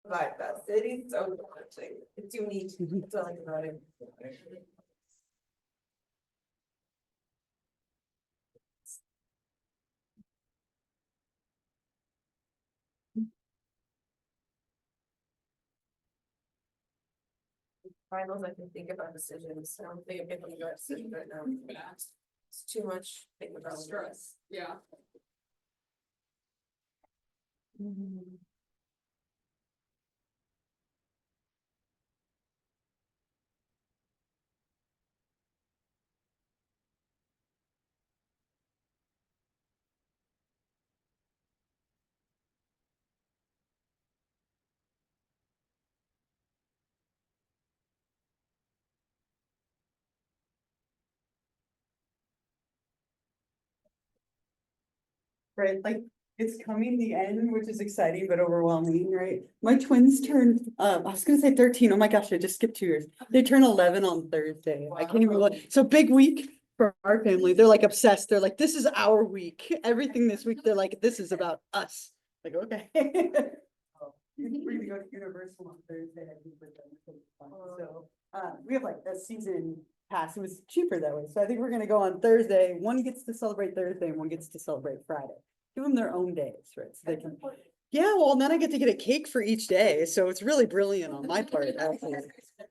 Like that city, so daunting. It's unique. It's all about it. Finals, I can think about decisions. I don't think I can think about decisions right now. It's too much. Think about stress. Yeah. Right, like it's coming the end, which is exciting but overwhelming, right? My twins turned, I was gonna say 13. Oh my gosh, I just skipped 2 years. They turn 11 on Thursday. I can't even, so big week for our family. They're like obsessed. They're like, this is our week. Everything this week, they're like, this is about us. Like, okay. We're gonna go to Universal on Thursday, I think, with them. So it's fun. So, we have like a season pass. It was cheaper that way. So I think we're gonna go on Thursday. One gets to celebrate Thursday and one gets to celebrate Friday. Give them their own days, right? So they can. Yeah, well, and then I get to get a cake for each day. So it's really brilliant on my part, actually.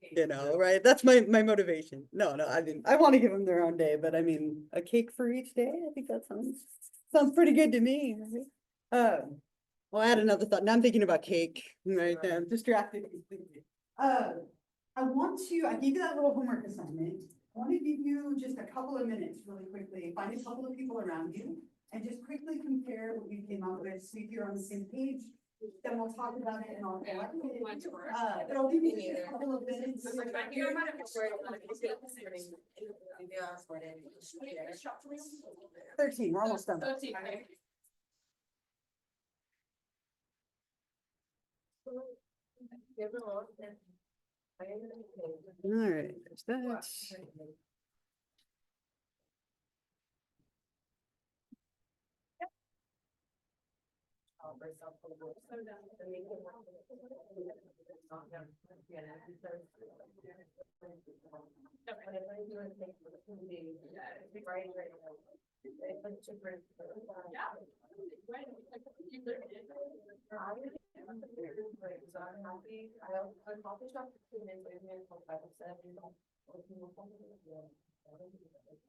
You know, right? That's my motivation. No, I mean, I want to give them their own day, but I mean, a cake for each day. I think that sounds pretty good to me. Right? Well, I had another thought. Now I'm thinking about cake, right? I'm distracted. I gave you that little homework assignment. I want to give you just a couple of minutes really quickly, find a couple of people around you and just quickly compare what you came up with, see if you're on the same page. Then we'll talk about it and I'll collect it. But I'll give you just a couple of minutes. 13, we're almost done. All right, there's that.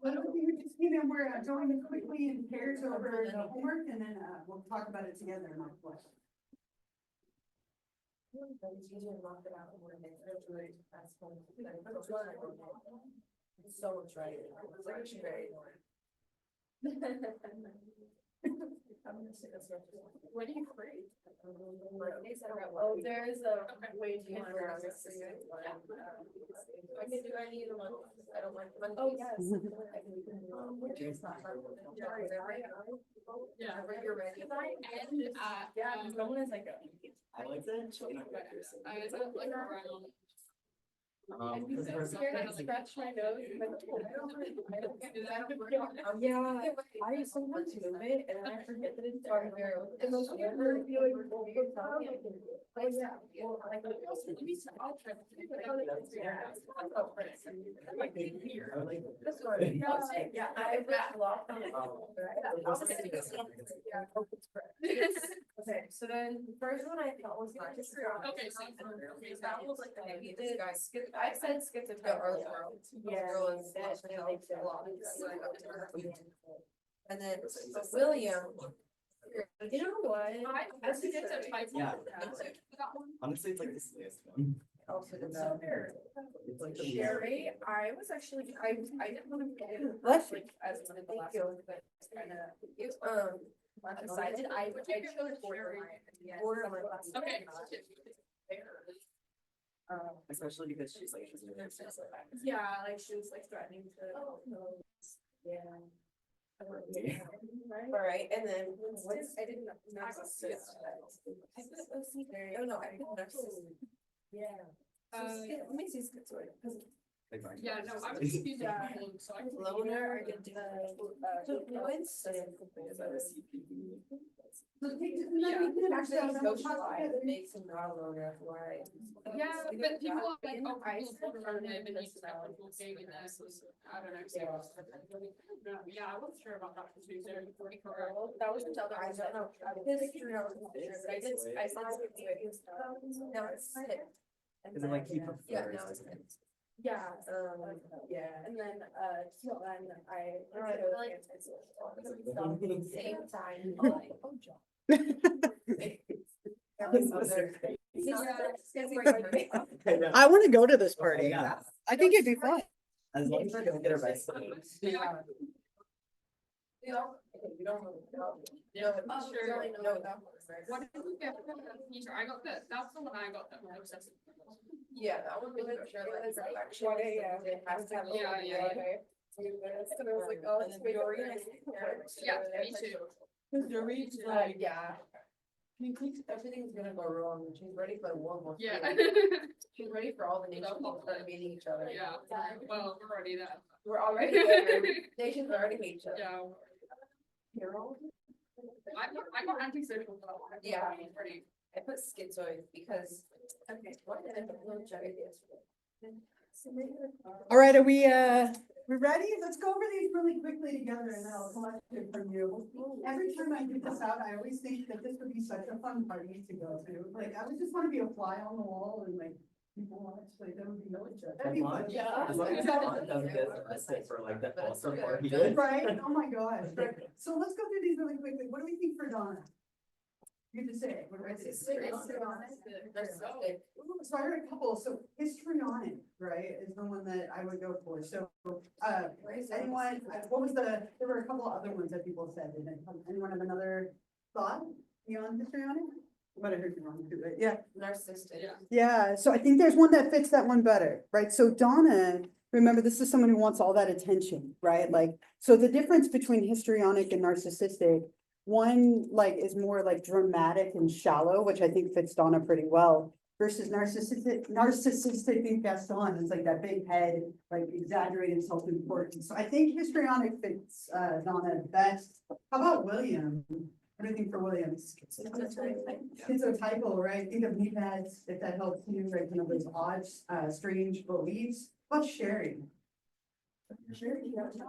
What if you just, we're going to quickly and pairs over the homework and then we'll talk about it together in my question. It's so much right. It's actually very When are you free? Oh, there's a way to get around this. I can do any of the month. I don't like Mondays. Oh, yes. Which is not. Yeah. Whenever you're ready. And, Yeah, someone is like. I like that. I was like around. I'd be so scared to scratch my nose. Yeah, I sometimes move it and I forget that it's already there. And those ever feel like oh yeah. Well, I can also let me I'll try to figure it out. This one. Yeah, I've got lost. Okay, so then the first one I thought was not just. Okay, so That was like maybe this guy skip. I said skip the early world. Yeah. And then so William. You know what? I think it's a type. Yeah. That one. Honestly, it's like this last one. It's like the Sherry, I was actually, I didn't want to get it Bless you. like as one of the last you. ones, but it's kind of decided I chose borderline. Borderline. Okay. Especially because she's like, Yeah, like she was like threatening to. Yeah. Alright, and then what's, I didn't know. Oh, no, I didn't know. Yeah. Let me see schizoid, because Yeah, no, I was confused. So I Loner, influence. Actually, socialize, it makes him not a loner, why? Yeah, but people are like, oh, I prefer him and he's like, okay with this, I don't know. Yeah, I wasn't sure about that too, so That was until I don't know. History, I wasn't sure, but I said. Now it's sick. Is it like he Yeah, prefers? now it's sick. Yeah, Yeah. and then, till then, I. Same time. I want to go to this party. Yeah. I think it'd be fun. As long as you don't get arrested. what did you get from the teacher? I got that, that's the one I got that was obsessive. Yeah, that one was sure like. Yeah. Yeah. And I was like, oh, it's Dorian. Yeah, me too. Yeah. She thinks everything's gonna go wrong, and she's ready for World War III. Yeah. She's ready for all the nations to start meeting each other. Yeah, well, we're already there. We're already there, nations already hate each other. Yeah. Hero? I got antisocial. for that. Yeah. Pretty. I put schizoid because, okay, what did I put little Jerry yesterday? All right, are we ready? Let's go over these really quickly together and then I'll collect it from you. Every time I do this out, I always think that this would be such a fun party to go to. Like, I would just want to be a fly on the wall and like, people watch, like, that would be no joke. That'd be fun. As long as someone doesn't get arrested for like that awesome part he did. Right? Oh my gosh. Right. So let's go through these really quickly. What do we think for Donna? You have to say it. What do I say? So I heard a couple, so histrionic, right, is the one that I would go for, so, anyone, what was there were a couple other ones that people said, did anyone have another thought beyond histrionic? But I heard you wrong too, right? Yeah. Narcissistic. Yeah. Yeah, so I think there's one that fits that one better, right? So Donna, remember, this is someone who wants all that attention, right? Like, so the difference between histrionic and narcissistic, one like is more like dramatic and shallow, which I think fits Donna pretty well, versus narcissistic and Gaston is like that big head, like exaggerated self-importance. So I think histrionic fits Donna best. How about William? What do you think for Williams? Schizotypal, right? Think of kneepads, if that helps you, right? Kind of those odd, strange beliefs. How about Sherry?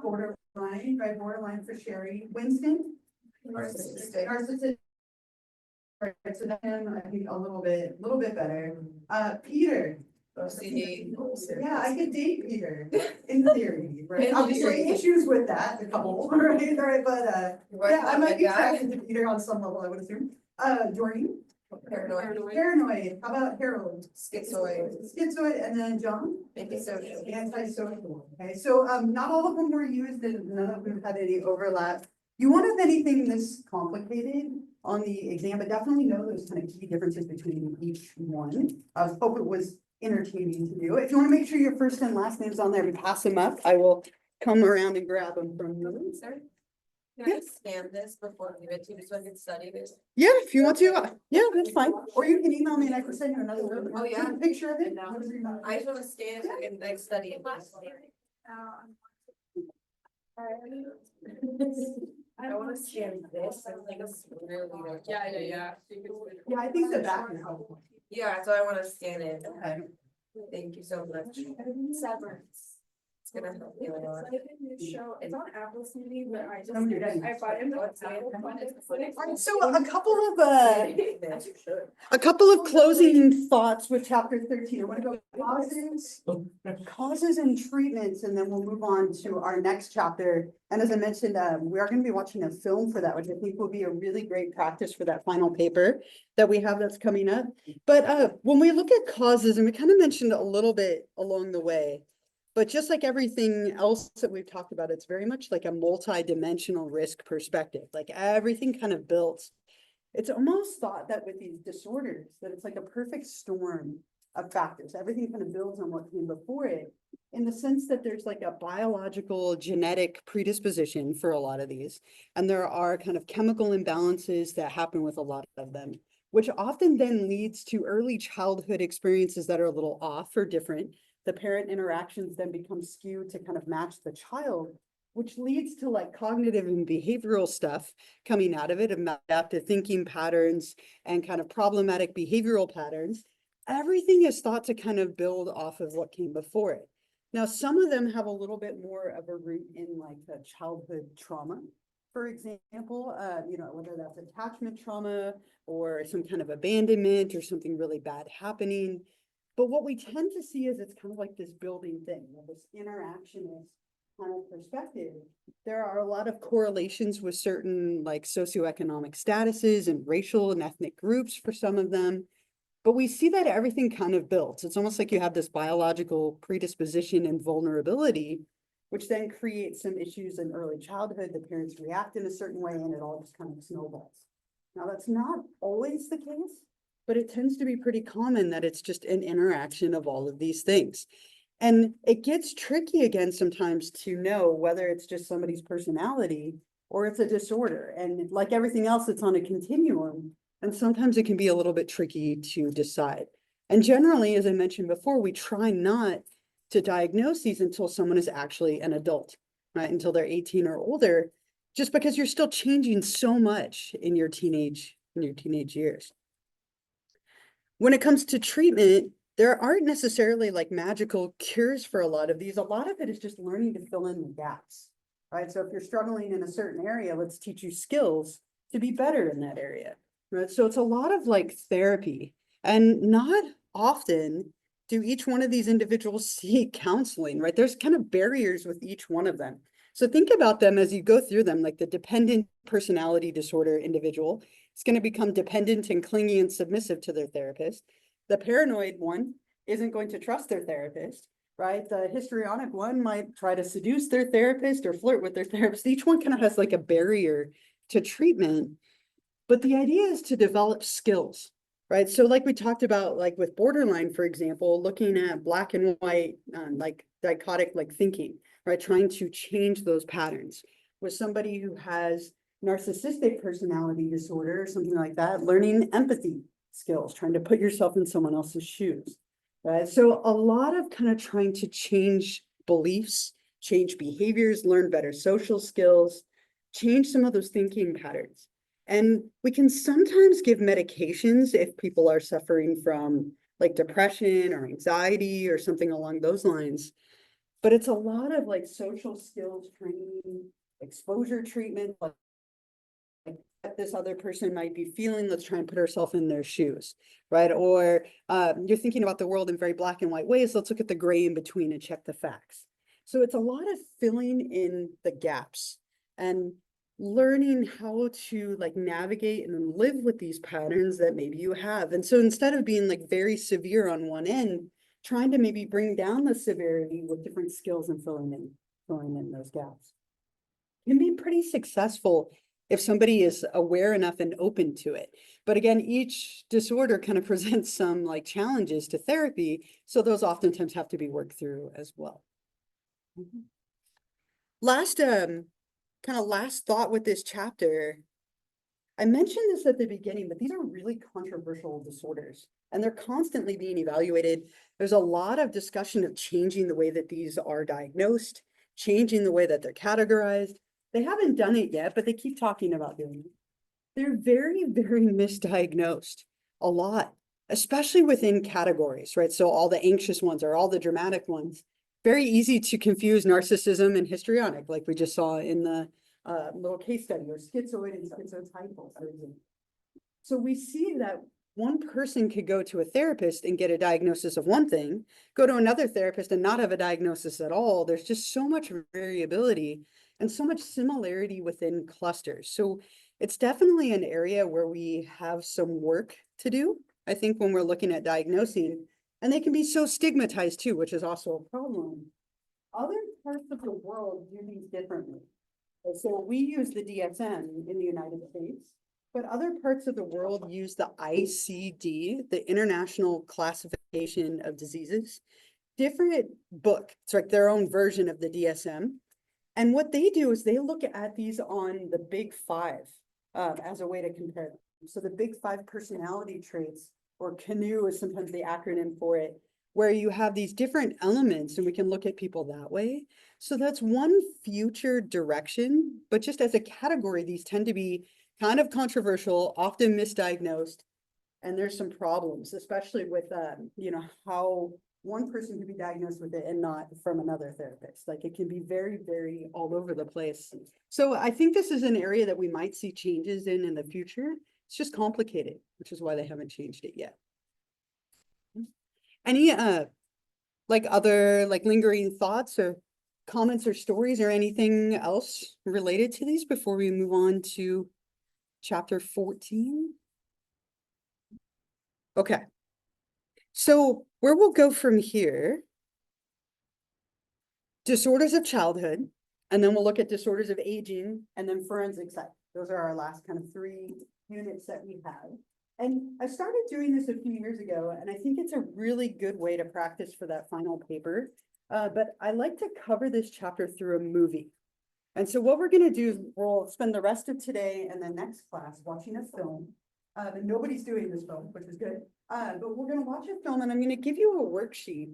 Borderline, right? Borderline for Sherry. Winston? Narcissistic. Right, so then I think a little bit better. Peter. OCD. Yeah, I could date Peter, in theory, right? Obviously, issues with that, a couple, right, but, yeah, I might be attracted to Peter on some level, I would assume. Jordan? Paranoid, how about Harold? Schizoid. Schizoid, and then John? Antisocial. Antisocial, okay, so, not all of them were used, and none of them had any overlap. You won't have anything this complicated on the exam, but definitely know those kind of key differences between each one. I hope it was entertaining to do. If you want to make sure your first and last name's on there and pass them up, I will come around and grab them from you. Sorry? Can I just scan this before I give it to you so I can study this? Yeah, if you want to, yeah, that's fine. Or you can email me and I can send you another one. Oh, yeah. Take a picture of it. I just wanna scan it so I can like study it. I wanna scan this and like it's really. Yeah. Yeah, I think the back is helpful. Yeah, so I wanna scan it. Okay. Thank you so much. Severance. It's gonna help you a lot. Show, it's on Apple TV, but I just, Don't do that. I bought it. Alright, so a couple of closing thoughts with chapter 13. I want to go causes and treatments, and then we'll move on to our next chapter. And as I mentioned, we are going to be watching a film for that, which I think will be a really great practice for that final paper that we have that's coming up. But when we look at causes, and we kind of mentioned a little bit along the way, but just like everything else that we've talked about, it's very much like a multi-dimensional risk perspective, like everything kind of built. It's almost thought that with these disorders, that it's like a perfect storm of factors. Everything kind of builds on what came before it, in the sense that there's like a biological genetic predisposition for a lot of these. And there are kind of chemical imbalances that happen with a lot of them, which often then leads to early childhood experiences that are a little off or different the parent interactions then become skewed to kind of match the child, which leads to like cognitive and behavioral stuff coming out of it, adaptive thinking patterns and kind of problematic behavioral patterns. Everything is thought to kind of build off of what came before it. Now, some of them have a little bit more of a root in like the childhood trauma, for example, whether that's attachment trauma or some kind of abandonment or something really bad happening. But what we tend to see is it's kind of like this building thing, this interactionist kind of perspective. There are a lot of correlations with certain like socioeconomic statuses and racial and ethnic groups for some of them. But we see that everything kind of builds. It's almost like you have this biological predisposition and vulnerability, which then creates some issues in early childhood. The parents react in a certain way and it all just kind of snowballs. Now, that's not always the case, but it tends to be pretty common that it's just an interaction of all of these things. And it gets tricky again sometimes to know whether it's just somebody's personality or it's a disorder. And like everything else, it's on a continuum. And sometimes it can be a little bit tricky to decide. And generally, as I mentioned before, we try not to diagnose these until someone is actually an adult, right? Until they're 18 or older, just because you're still changing so much in your teenage years. When it comes to treatment, there aren't necessarily like magical cures for a lot of these. A lot of it is just learning to fill in the gaps, right? So if you're struggling in a certain area, let's teach you skills to be better in that area. Right. So it's a lot of like therapy, and not often do each one of these individuals seek counseling, right? There's kind of barriers with each one of them. So think about them as you go through them, like the dependent personality disorder individual is going to become dependent and clingy and submissive to their therapist. The paranoid one isn't going to trust their therapist, right? The histrionic one might try to seduce their therapist or flirt with their therapist. Each one kind of has like a barrier to treatment. But the idea is to develop skills, right? So like we talked about, like with borderline, for example, looking at black and white, like dichotic, like thinking, right? Trying to change those patterns. With somebody who has narcissistic personality disorder or something like that, learning empathy skills, trying to put yourself in someone else's shoes, right? So a lot of kind of trying to change beliefs, change behaviors, learn better social skills, change some of those thinking patterns. And we can sometimes give medications if people are suffering from like depression or anxiety or something along those lines. But it's a lot of like social skills training, exposure treatment, like what this other person might be feeling. Let's try and put ourselves in their shoes, right? Or you're thinking about the world in very black and white ways. Let's look at the gray in between and check the facts. So it's a lot of filling in the gaps and learning how to like navigate and live with these patterns that maybe you have. And so instead of being like very severe on one end, trying to maybe bring down the severity with different skills and filling in those gaps can be pretty successful if somebody is aware enough and open to it. But again, each disorder kind of presents some like challenges to therapy. So those oftentimes have to be worked through as well. Last thought with this chapter. I mentioned this at the beginning, but these are really controversial disorders and they're constantly being evaluated. There's a lot of discussion of changing the way that these are diagnosed, changing the way that they're categorized. They haven't done it yet, but they keep talking about doing it. They're very, very misdiagnosed, a lot, especially within categories, right? So all the anxious ones or all the dramatic ones, very easy to confuse narcissism and histrionic, like we just saw in the little case study, or schizoid and schizotypal. So we see that one person could go to a therapist and get a diagnosis of one thing, go to another therapist and not have a diagnosis at all. There's just so much variability and so much similarity within clusters. So it's definitely an area where we have some work to do, I think, when we're looking at diagnosing, and they can be so stigmatized too, which is also a problem. Other parts of the world do these differently. So we use the DSM in the United States, but other parts of the world use the ICD, the International Classification of Diseases. Different book, it's like their own version of the DSM. And what they do is they look at these on the big five as a way to compare them. So the big five personality traits, or CANU is sometimes the acronym for it, where you have these different elements and we can look at people that way. So that's one future direction, but just as a category, these tend to be kind of controversial, often misdiagnosed. And there's some problems, especially with, you know, how one person can be diagnosed with it and not from another therapist. Like it can be very, very all over the place. So I think this is an area that we might see changes in the future. It's just complicated, which is why they haven't changed it yet. Any, like other like lingering thoughts or comments or stories or anything else related to these before we move on to chapter 14? Okay. So where we'll go from here, disorders of childhood, and then we'll look at disorders of aging and then forensic psych. Those are our last kind of 3 units that we have. And I started doing this a few years ago, and I think it's a really good way to practice for that final paper. But I like to cover this chapter through a movie. And so what we're gonna do is we'll spend the rest of today and the next class watching a film. And nobody's doing this film, which is good. But we're gonna watch a film and I'm gonna give you a worksheet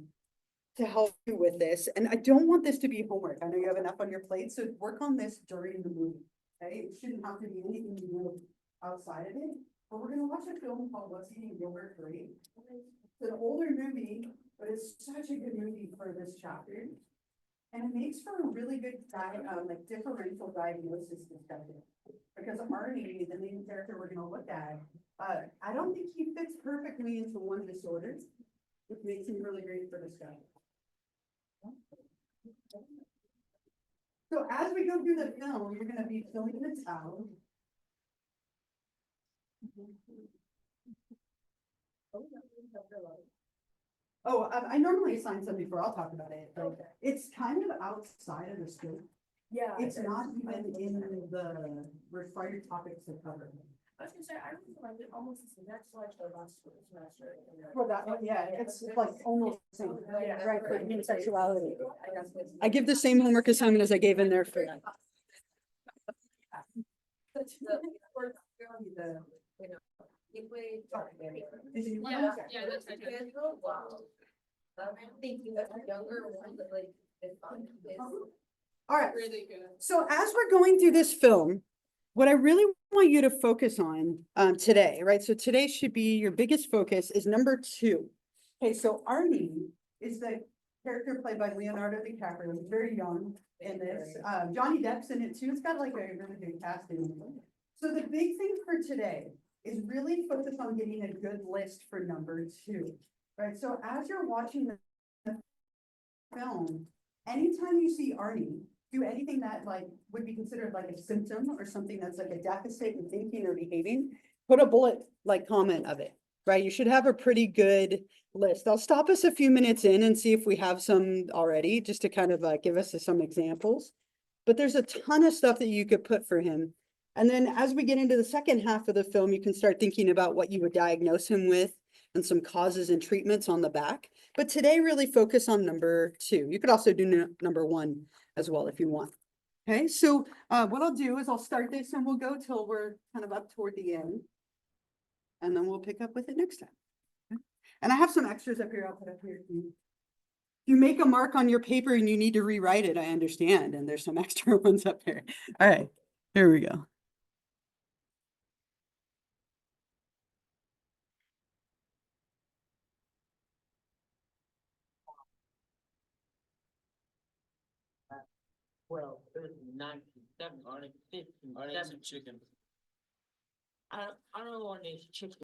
to help you with this. And I don't want this to be homework. I know you have enough on your plate, so work on this during the movie. Okay, it shouldn't have to be anything you do outside of it. But we're gonna watch a film called What's Eating Gilbert Grape. It's an older movie, but it's such a good movie for this chapter. And it makes for a really good like differential diagnosis discussion. Because Arnie, the main character we're gonna look at, I don't think he fits perfectly into one disorder, which makes him really great for discussion. So as we go through the film, you're gonna be filling this out. Oh, I normally assign some before I'll talk about it, but it's kind of outside of the scope. Yeah. It's not even in the required topics to cover. I was gonna say, I remember it almost the next lecture last semester. For that one, yeah, it's like almost the same, Yeah. right, for human sexuality. I give the same homework assignment as I gave in there for that. Yeah, that's right. Thinking that younger ones that like, it's fun. All right, Really good. so as we're going through this film, what I really want you to focus on today, right? So today should be your biggest focus is number 2. Okay, so Arnie is the character played by Leonardo DiCaprio. He's very young in this. Johnny Depp's in it too. It's got like a really good cast in it. So the big thing for today is really focus on getting a good list for number 2, right? So as you're watching the film, anytime you see Arnie do anything that like would be considered like a symptom or something that's like a deficit in thinking or behaving, put a bullet like comment of it, right? You should have a pretty good list. I'll stop us a few minutes in and see if we have some already, just to kind of give us some examples. But there's a ton of stuff that you could put for him. And then as we get into the second half of the film, you can start thinking about what you would diagnose him with and some causes and treatments on the back. But today really focus on number 2. You could also do number 1 as well if you want. Okay, so what I'll do is I'll start this and we'll go till we're kind of up toward the end. And then we'll pick up with it next time. Okay? And I have some extras up here I'll put up here for you. You make a mark on your paper and you need to rewrite it, I understand. And there's some extra ones up here. All right, here we go. Well, there's 97, aren't it? 15, aren't it? Chicken. I don't want any chicken.